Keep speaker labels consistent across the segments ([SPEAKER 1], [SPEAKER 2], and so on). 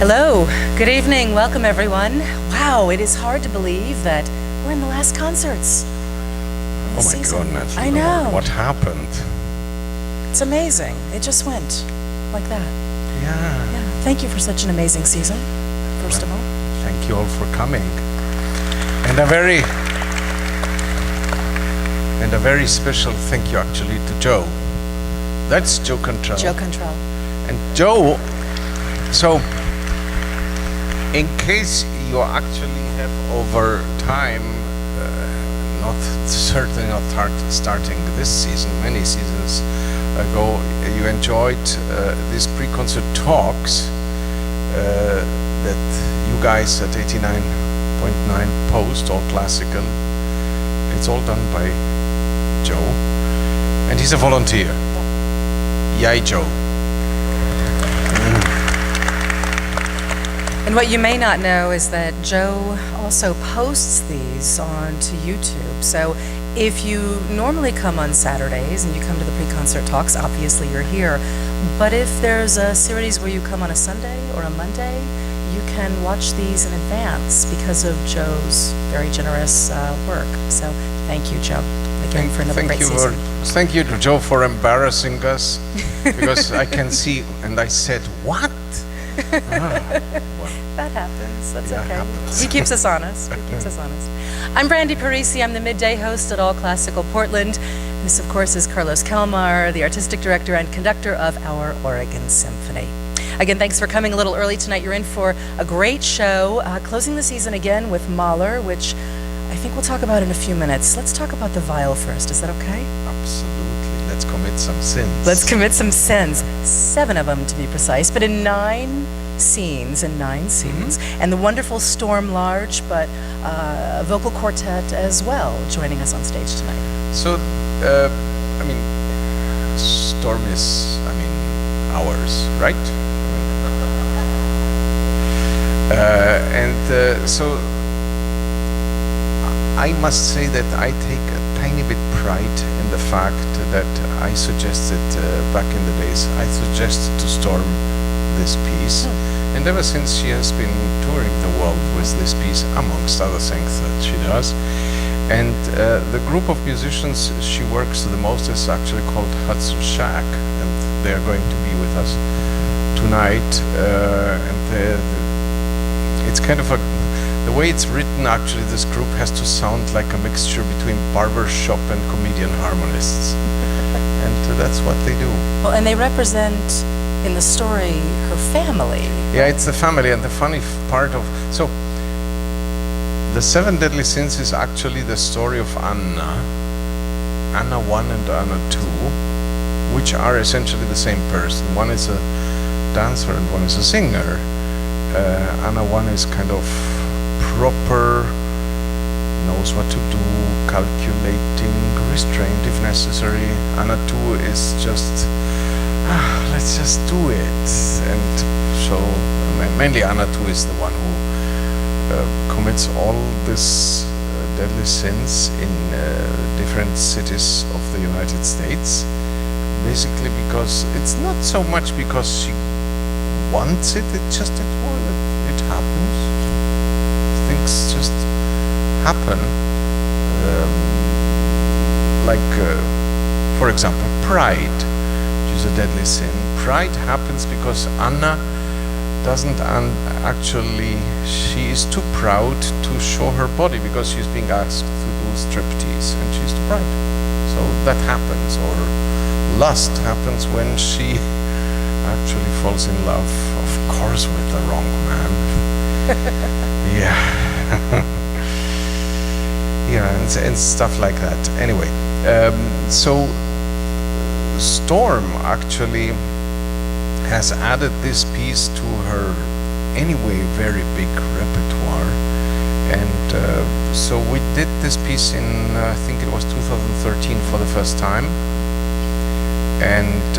[SPEAKER 1] Hello, good evening, welcome everyone. Wow, it is hard to believe that we're in the last concerts.
[SPEAKER 2] Oh my goodness.
[SPEAKER 1] I know.
[SPEAKER 2] What happened?
[SPEAKER 1] It's amazing. It just went like that.
[SPEAKER 2] Yeah.
[SPEAKER 1] Thank you for such an amazing season, first of all.
[SPEAKER 2] Thank you all for coming. And a very special thank you actually to Joe. That's Joe Cantrell.
[SPEAKER 1] Joe Cantrell.
[SPEAKER 2] And Joe, so in case you actually have over time, certainly not starting this season, many seasons ago, you enjoyed these pre-concert talks that you guys at 89.9 Post, all classical. It's all done by Joe, and he's a volunteer. Yay, Joe.
[SPEAKER 1] And what you may not know is that Joe also posts these onto YouTube. So if you normally come on Saturdays and you come to the pre-concert talks, obviously you're here. But if there's a series where you come on a Sunday or a Monday, you can watch these in advance because of Joe's very generous work. So thank you, Joe, again for another great season.
[SPEAKER 2] Thank you to Joe for embarrassing us, because I can see, and I said, what?
[SPEAKER 1] That happens. That's okay.
[SPEAKER 2] Happens.
[SPEAKER 1] He keeps us honest. I'm Brandi Parisi. I'm the midday host at All Classical Portland. This, of course, is Carlos Kalmar, the artistic director and conductor of our Oregon Symphony. Again, thanks for coming a little early tonight. You're in for a great show, closing the season again with Mahler, which I think we'll talk about in a few minutes. Let's talk about the Weill first. Is that okay?
[SPEAKER 2] Absolutely. Let's commit some sins.
[SPEAKER 1] Let's commit some sins. 7 of them, to be precise, but in 9 scenes. And the wonderful Storm Large, but a vocal quartet as well, joining us on stage tonight.
[SPEAKER 2] So, Storm is, ours, right? So I must say that I take a tiny bit pride in the fact that I suggested back in the days, I suggested to Storm this piece. And ever since she has been touring the world with this piece, amongst other things that she does. And the group of musicians she works the most is actually called Hudson Shad, and they're going to be with us tonight. It's kind of the way it's written, actually, this group has to sound like a mixture between barbershop and comedian harmonists. And that's what they do.
[SPEAKER 1] Well, and they represent, in the story, her family.
[SPEAKER 2] Yeah, it's the family, and the funny part of... So, the 7 Deadly Sins is actually the story of Anna 1 and Anna 2, which are essentially the same person. One is a dancer and one is a singer. Anna 1 is kind of proper, knows what to do, calculating, restrained if necessary. Anna 2 is just, let's just do it. And so, mainly Anna 2 is the one who commits all these deadly sins in different cities of the United States. Basically because it's not so much because she wants it, it's just that it happens. Things just happen. For example, pride, which is a deadly sin. Pride happens because Anna doesn't actually, she is too proud to show her body because she's being asked to do striptease and she's too proud. So that happens. Or lust happens when she actually falls in love, of course, with the wrong man. And stuff like that. Anyway, so Storm actually has added this piece to her anyway very big repertoire, and so we did this piece in I think it was 2013 for the first time, and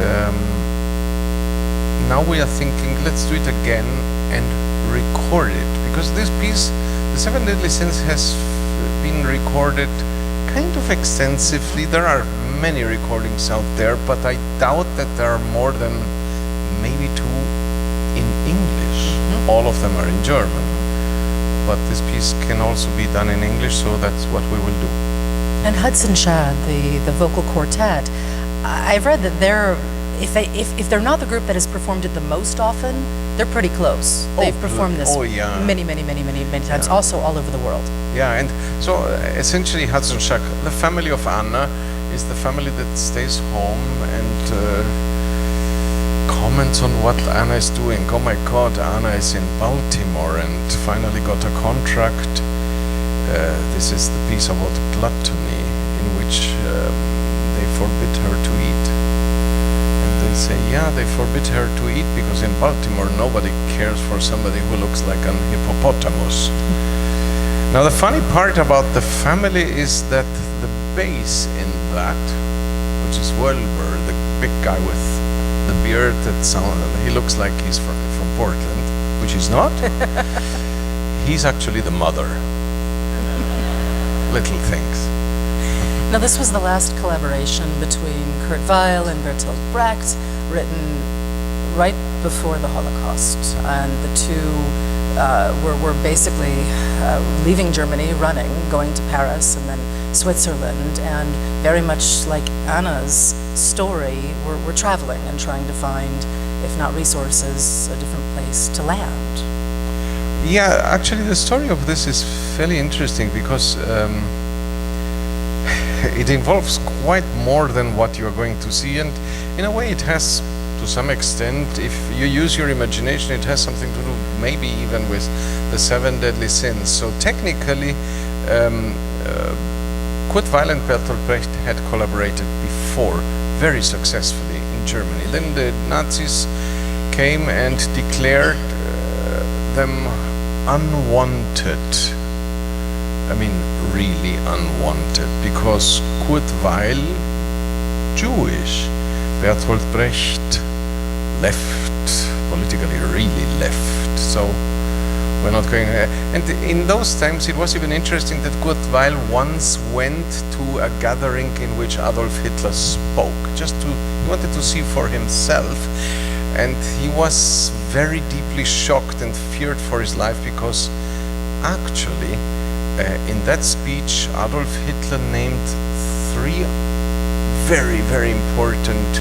[SPEAKER 2] now we are thinking let's do it again and record it, because this piece, the 7 Deadly Sins, has been recorded kind of extensively. There are many recordings out there, but I doubt that there are more than maybe 2 in English. all of them are in German. But this piece can also be done in English, so that's what we will do.
[SPEAKER 1] And Hudson Shad, the vocal quartet, I've read that if they're not the group that has performed it the most often, they're pretty close. They've performed this many times, also all over the world.
[SPEAKER 2] Yeah, and so essentially Hudson Shad, the family of Anna, is the family that stays home and comments on what Anna is doing. Oh my God, Anna is in Baltimore and finally got a contract. This is the piece about gluttony, in which they forbid her to eat. And they say, yeah, they forbid her to eat because in Baltimore nobody cares for somebody who looks like an hippopotamus. Now the funny part about the family is that the bass in that, which is Welber, the big guy with the beard he looks like he's from Portland, which he's not. He's actually the mother. Little things.
[SPEAKER 1] Now this was the last collaboration between Kurt Weill and Bertolt Brecht, written right before the Holocaust, and the two were basically leaving Germany, running, going to Paris and then Switzerland, and very much like Anna's story, we're traveling and trying to find, if not resources, a different place to land.
[SPEAKER 2] Yeah, actually the story of this is fairly interesting because it involves quite more than what you're going to see, and in a way it has, to some extent, if you use your imagination, it has something to do maybe even with the 7 deadly sins. So technically Kurt Weill and Bertolt Brecht had collaborated before very successfully in Germany. Then the Nazis came and declared them unwanted. I mean, really unwanted, because Kurt Weill, Jewish, Bertolt Brecht, left, politically really left. So we're not going. And in those times, it was even interesting that Kurt Weill once went to a gathering in which Adolf Hitler spoke. He wanted to see for himself, and he was very deeply shocked and feared for his life because actually, in that speech, Adolf Hitler named 3 very, very important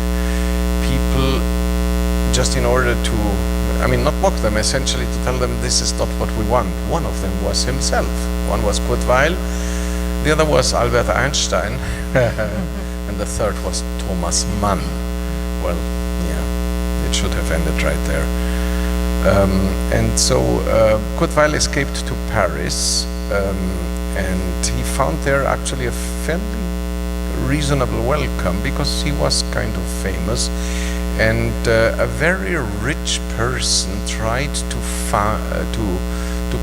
[SPEAKER 2] people just in order to, I mean, not mock them, essentially to tell them this is not what we want. One of them was himself. One was Kurt Weill, the other was Albert Einstein, and the third was Thomas Mann. Well, yeah, it should have ended right there. And so Kurt Weill escaped to Paris, and he found there actually a fairly reasonable welcome because he was kind of famous, and a very rich person tried to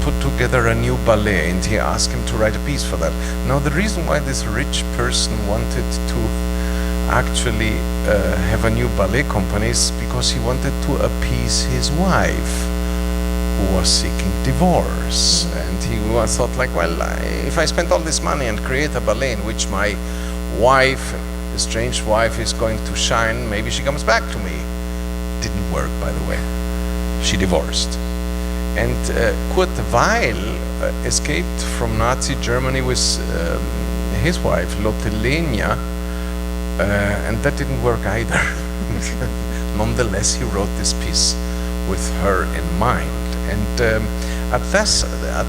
[SPEAKER 2] put together a new ballet, and he asked him to write a piece for that. Now the reason why this rich person wanted to actually have a new ballet company is because he wanted to appease his wife, who was seeking divorce. And he thought like, well, if I spend all this money and create a ballet in which my wife, estranged wife, is going to shine, maybe she comes back to me. Didn't work, by the way. She divorced. And Kurt Weill escaped from Nazi Germany with his wife, Lotte Lenya, and that didn't work either. Nonetheless, he wrote this piece with her in mind. And at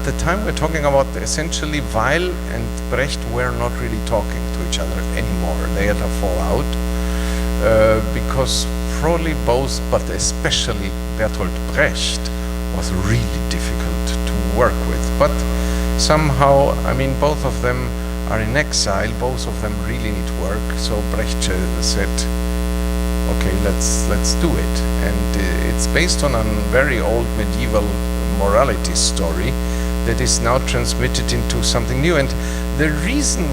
[SPEAKER 2] the time we're talking about, essentially Weill and Brecht were not really talking to each other anymore. They had a fallout because probably both, but especially Bertolt Brecht, was really difficult to work with. But somehow, I mean, both of them are in exile, both of them really need work. So Brecht said, okay, let's do it. And it's based on a very old medieval morality story that is now transmitted into something new. And the reason,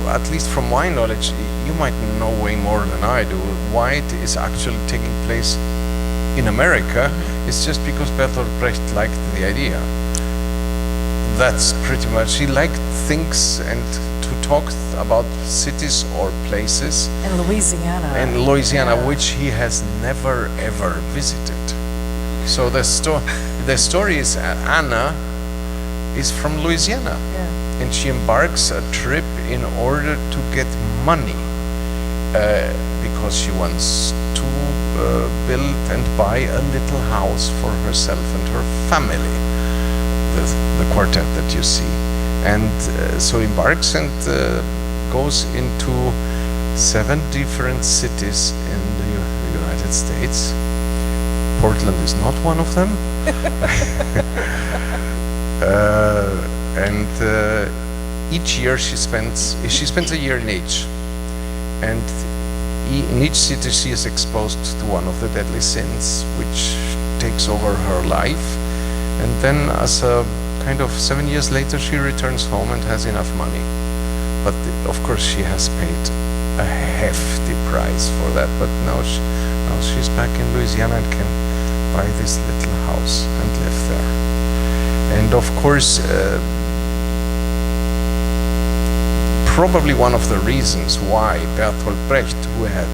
[SPEAKER 2] at least from my knowledge, you might know way more than I do, why it is actually taking place in America is just because Bertolt Brecht liked the idea. That's pretty much, he liked things and to talk about cities or places.
[SPEAKER 1] In Louisiana.
[SPEAKER 2] Yeah. Which he has never ever visited. So the the story is Anna is from Louisiana,
[SPEAKER 1] Yeah.
[SPEAKER 2] and she embarks a trip in order to get money because she wants to build and buy a little house for herself and her family, the quartet that you see. And so embarks and goes into 7 different cities in the United States. Portland is not one of them. And each year she spends a year in each. And in each city she is exposed to one of the deadly sins, which takes over her life. And then as a kind of 7 years later, she returns home and has enough money. But of course she has paid a hefty price for that. But now she's back in Louisiana and can buy this little house and live there. And of course, probably one of the reasons why Bertolt Brecht, who had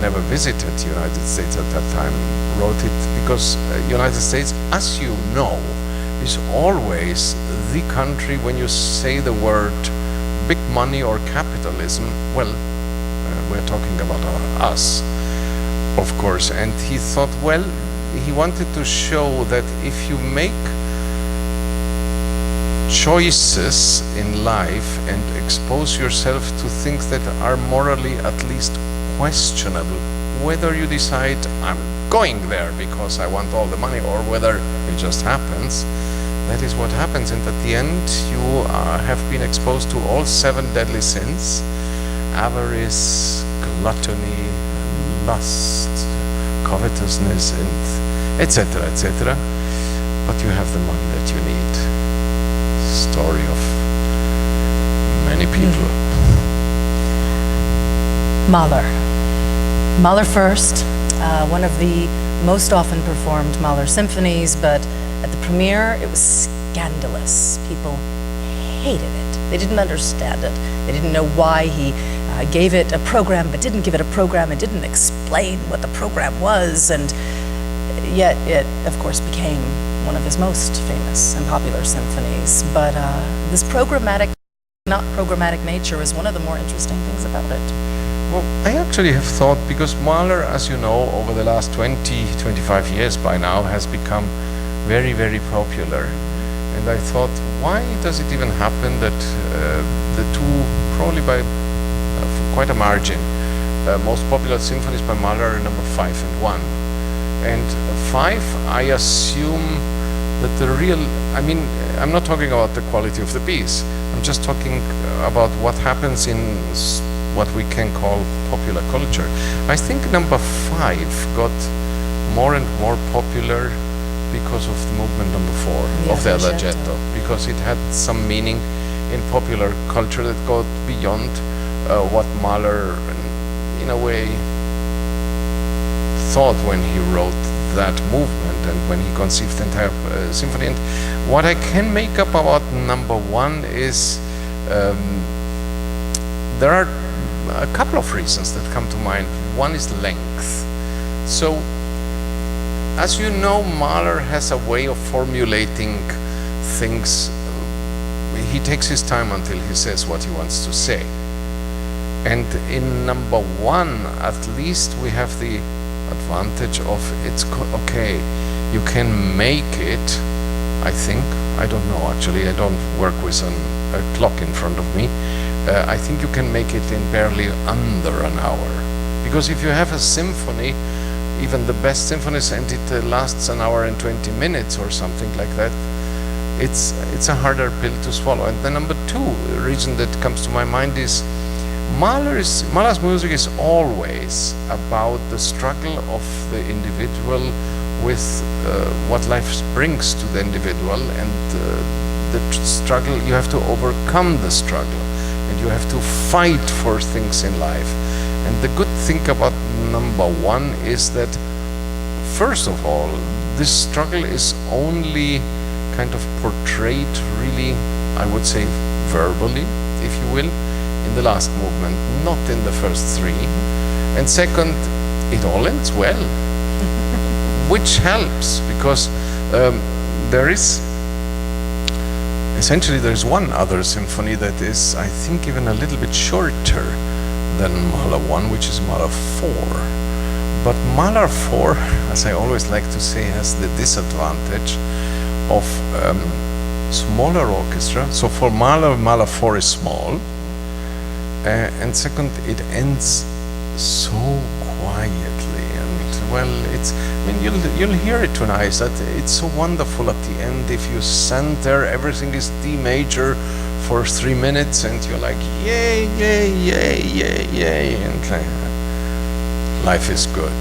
[SPEAKER 2] never visited the United States at that time, wrote it, because United States, as you know, is always the country when you say the word big money or capitalism, well, we're talking about us, of course. And he thought, well, he wanted to show that if you make choices in life and expose yourself to things that are morally at least questionable, whether you decide I'm going there because I want all the money or whether it just happens, that is what happens. And at the end you have been exposed to all 7 deadly sins: avarice, gluttony, lust, covetousness, and etc., etc. But you have the money that you need. Story of many people.
[SPEAKER 1] Mahler. Mahler first, one of the most often performed Mahler symphonies, but at the premiere it was scandalous. People hated it. They didn't understand it. They didn't know why he gave it a program but didn't give it a program and didn't explain what the program was, and yet it of course became one of his most famous and popular symphonies. But this programmatic, not programmatic nature is one of the more interesting things about it.
[SPEAKER 2] Well, I actually have thought, because Mahler, as you know, over the last 25 years by now, has become very, very popular. And I thought, why does it even happen that the two, probably by quite a margin, most popular symphonies by Mahler are number 5 and 1. And 5, I assume that the real, I mean, I'm not talking about the quality of the piece. I'm just talking about what happens in what we can call popular culture. I think number 5 got more and more popular because of the movement number 4 of the Adagietto, because it had some meaning in popular culture that got beyond what Mahler, in a way, thought when he wrote that movement and when he conceived the entire symphony. And what I can make up about number 1 is there are a couple of reasons that come to mind. One is length. So, as you know, Mahler has a way of formulating things. He takes his time until he says what he wants to say. And in number 1, at least we have the advantage of it's okay. You can make it, I think. I don't know, actually. I don't work with a clock in front of me. I think you can make it in barely under an hour. Because if you have a symphony, even the best symphonies, and it lasts an hour and 20 minutes or something like that, it's a harder pill to swallow. And the number 2 reason that comes to my mind is Mahler's music is always about the struggle of the individual with what life brings to the individual, and the struggle, you have to overcome the struggle, and you have to fight for things in life. And the good thing about number 1 is that, first of all, this struggle is only kind of portrayed really, I would say, verbally, if you will, in the last movement, not in the first 3. And second, it all ends well, which helps, because There is essentially there's one other symphony that is, I think, even a little bit shorter than Mahler 1, which is Mahler 4. But Mahler 4, as I always like to say, has the disadvantage of smaller orchestra. So for Mahler, Mahler 4 is small. And second, it ends so quietly. And well, it's, I mean, you'll hear it tonight, that it's so wonderful at the end. If you stand there, everything is D major for 3 minutes, and you're like, yay, yay, yay, yay, yay, and life is good.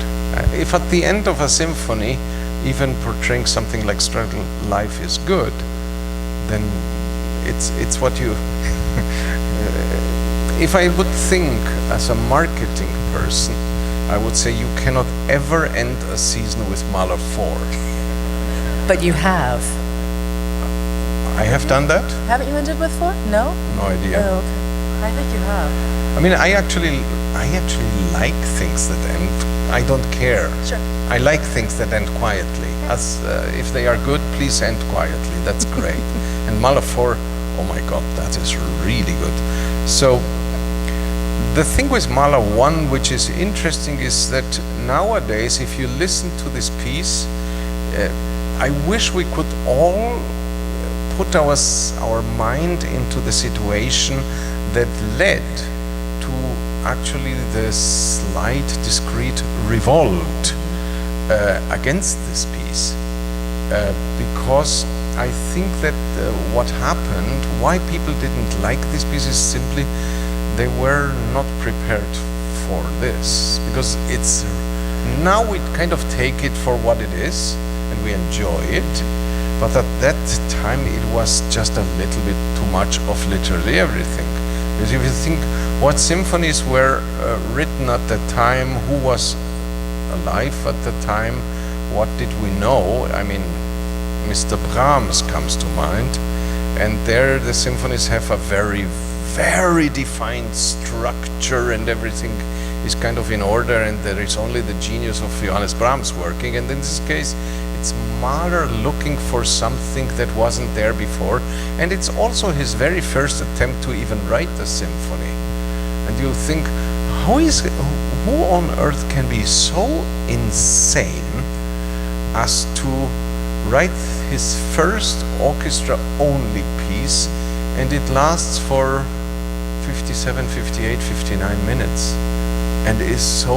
[SPEAKER 2] If at the end of a symphony, even portraying something like struggle, life is good, then it's what you. If I would think as a marketing person, I would say you cannot ever end a season with Mahler 4.
[SPEAKER 1] But you have.
[SPEAKER 2] I have done that?
[SPEAKER 1] Haven't you ended with 4? No?
[SPEAKER 2] No idea.
[SPEAKER 1] Oh, okay. I think you have.
[SPEAKER 2] I mean, I actually like things that end. I don't care.
[SPEAKER 1] Sure.
[SPEAKER 2] I like things that end quietly. As if they are good, please end quietly. That's great. And Mahler 4, oh my God, that is really good. So the thing with Mahler 1, which is interesting, is that nowadays, if you listen to this piece, I wish we could all put our mind into the situation that led to actually the slight, discreet revolt against this piece. Because I think that what happened, why people didn't like this piece, is simply they were not prepared for this. Because it's, now we kind of take it for what it is and we enjoy it. But at that time it was just a little bit too much of literally everything. Because if you think what symphonies were written at the time, who was alive at the time, what did we know? I mean, Mr. Brahms comes to mind, and there the symphonies have a very, very defined structure, and everything is kind of in order, and there is only the genius of Johannes Brahms working. And in this case, it's Mahler looking for something that wasn't there before, and it's also his very first attempt to even write a symphony. And you think, who on earth can be so insane as to write his first orchestra-only piece, and it lasts for 57, 58, 59 minutes, and is so,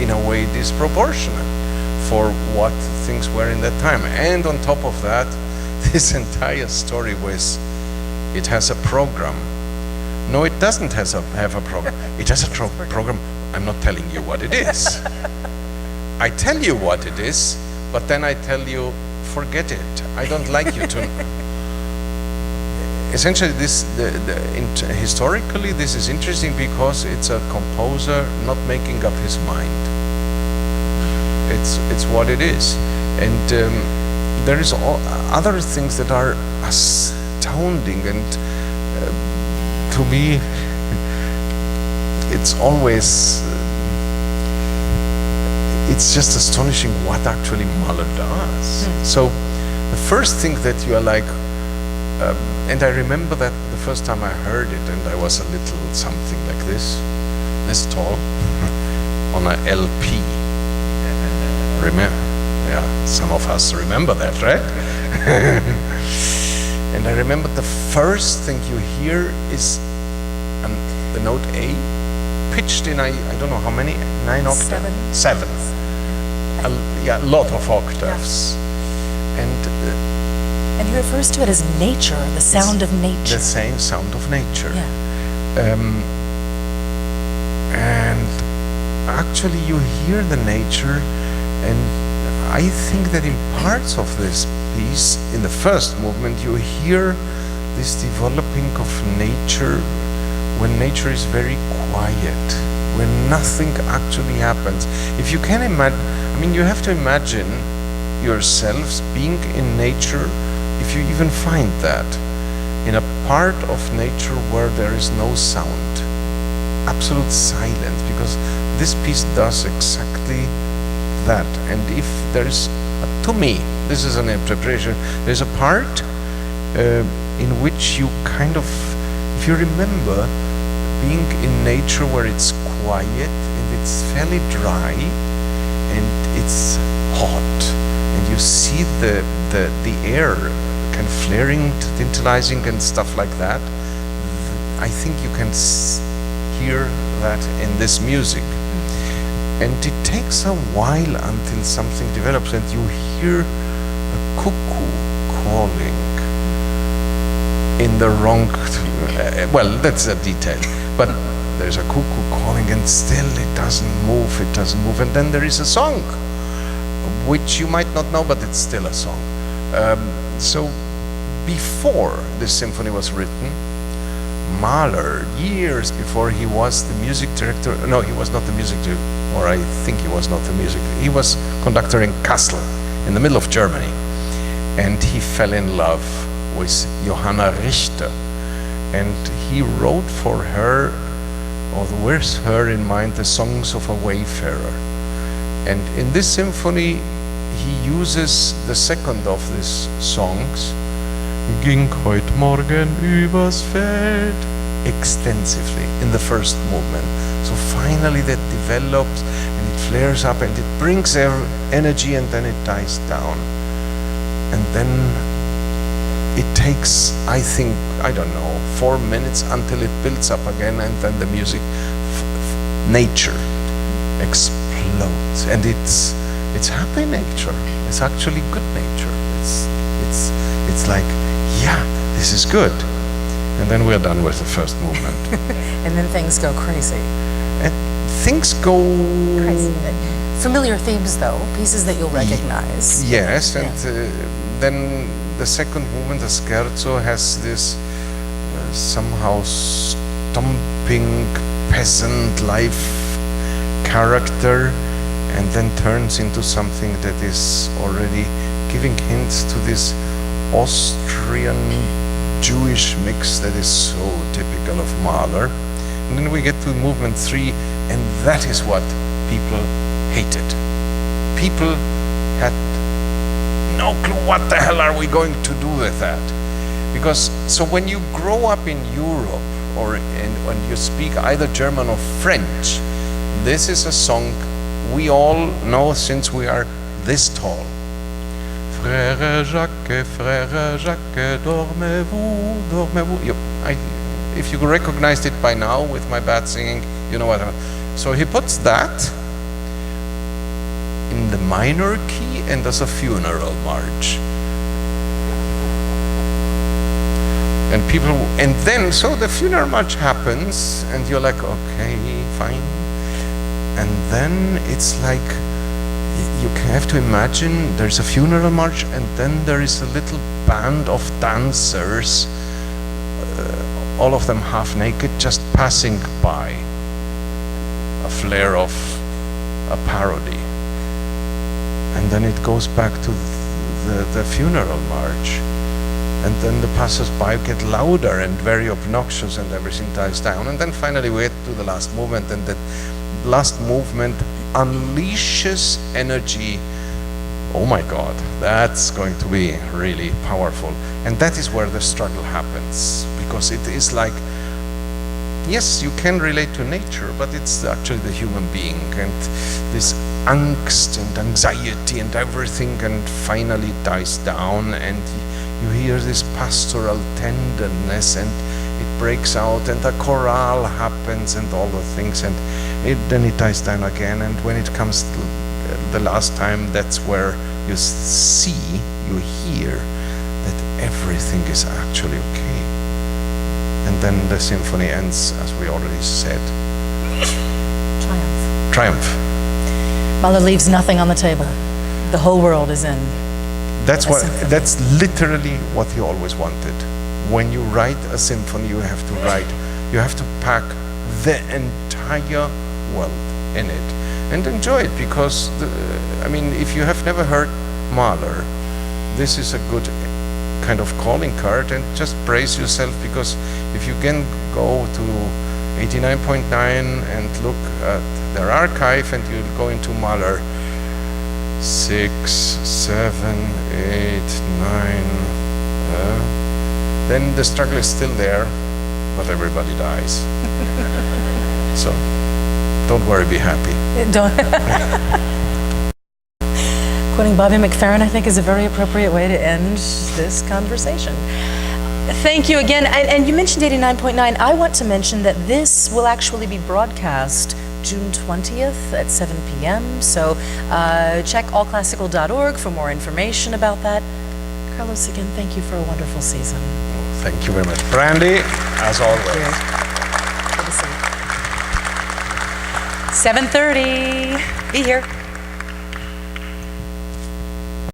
[SPEAKER 2] in a way, disproportionate for what things were in that time. And on top of that, this entire story it has a program. No, it doesn't have a program. It has a program. I'm not telling you what it is. I tell you what it is, but then I tell you, forget it. I don't like you to. Essentially, historically, this is interesting because it's a composer not making up his mind. It's what it is, and there is other things that are astounding, and to me, it's always. It's just astonishing what actually Mahler does. So the first thing that you are like, and I remember that the first time I heard it, and I was a little something like this tall, on a LP. Remember? Yeah, some of us remember that, right? And I remember the first thing you hear is the note A, pitched in I don't know how many, 9 octaves? 7. A lot of octaves.
[SPEAKER 1] Yeah. And he refers to it as nature, the sound of nature.
[SPEAKER 2] The same sound of nature.
[SPEAKER 1] Yeah.
[SPEAKER 2] And actually you hear the nature, and I think that in parts of this piece, in the first movement, you hear this developing of nature when nature is very quiet, when nothing actually happens. If you can imagine, I mean, you have to imagine yourselves being in nature, if you even find that, in a part of nature where there is no sound, absolute silence, because this piece does exactly that. And if there is to me, this is an interpretation, there's a part in which you kind of, if you remember, being in nature where it's quiet and it's fairly dry and it's hot, and you see the air kind of flaring, tantalizing and stuff like that, I think you can hear that in this music. And it takes a while until something develops and you hear a cuckoo calling in the wrong, well, that's a detail, but there's a cuckoo calling and still it doesn't move, and then there is a song, which you might not know, but it's still a song. So before this symphony was written, Mahler, years before he was the music director, no, he was not the music director, or I think he was not the music, he was conductor in Kassel, in the middle of Germany, and he fell in love with Johanna Richter, and he wrote for her, or with her in mind, the songs of a wayfarer. And in this symphony, he uses the second of these songs, Ging heut Morgen übers Feld, extensively in the first movement. So finally that develops and it flares up and it brings energy and then it dies down. And then it takes, I think, I don't know, 4 minutes until it builds up again, and then the music, nature explodes. And it's happy nature. It's actually good nature. It's like, yeah, this is good. And then we're done with the first movement.
[SPEAKER 1] And then things go crazy.
[SPEAKER 2] And things go...
[SPEAKER 1] Crazy. Familiar themes, though, pieces that you'll recognize.
[SPEAKER 2] Yes, and then the second movement, the scherzo, has this somehow stomping peasant life character, and then turns into something that is already giving hints to this Austrian Jewish mix that is so typical of Mahler. And then we get to movement 3, and that is what people hated. People had no clue what the hell are we going to do with that. Because, so when you grow up in Europe, or when you speak either German or French, this is a song we all know since we are this tall. Frère Jacques, dormez-vous, dormez-vous. If you recognized it by now with my bad singing, you know what I mean. So he puts that in the minor key and as a funeral march. And then, so the funeral march happens, and you're like, okay, fine. And then it's like, you have to imagine there's a funeral march, and then there is a little band of dancers, all of them half naked, just passing by. A flare of a parody. And then it goes back to the funeral march. And then the passers-by get louder and very obnoxious, and everything dies down. And then finally we get to the last movement, and the last movement unleashes energy. Oh my God, that's going to be really powerful. And that is where the struggle happens, because it is like, yes, you can relate to nature, but it's actually the human being, and this angst and anxiety and everything, and finally it dies down, and you hear this pastoral tenderness, and it breaks out, and a chorale happens, and all the things, and then it dies down again. And when it comes to the last time, that's where you see, you hear that everything is actually okay. And then the symphony ends, as we already said.
[SPEAKER 1] Triumph.
[SPEAKER 2] Triumph.
[SPEAKER 1] Mahler leaves nothing on the table. The whole world is in.
[SPEAKER 2] That's literally what he always wanted. When you write a symphony, you have to pack the entire world in it and enjoy it, because if you have never heard Mahler, this is a good kind of calling card, and just brace yourself, because if you can go to 89.9 and look at their archive, and you'll go into Mahler, 6, 7, 8, 9. Then the struggle is still there, but everybody dies. So don't worry, be happy.
[SPEAKER 1] Don't. Quoting Bobby McFerrin, I think, is a very appropriate way to end this conversation. Thank you again. And you mentioned 89.9. I want to mention that this will actually be broadcast June 20th at 7 p.m. So check allclassical.org for more information about that. Carlos, again, thank you for a wonderful season.
[SPEAKER 2] Thank you very much. Brandi, as always.
[SPEAKER 1] Good to see you. 7:30. Be here.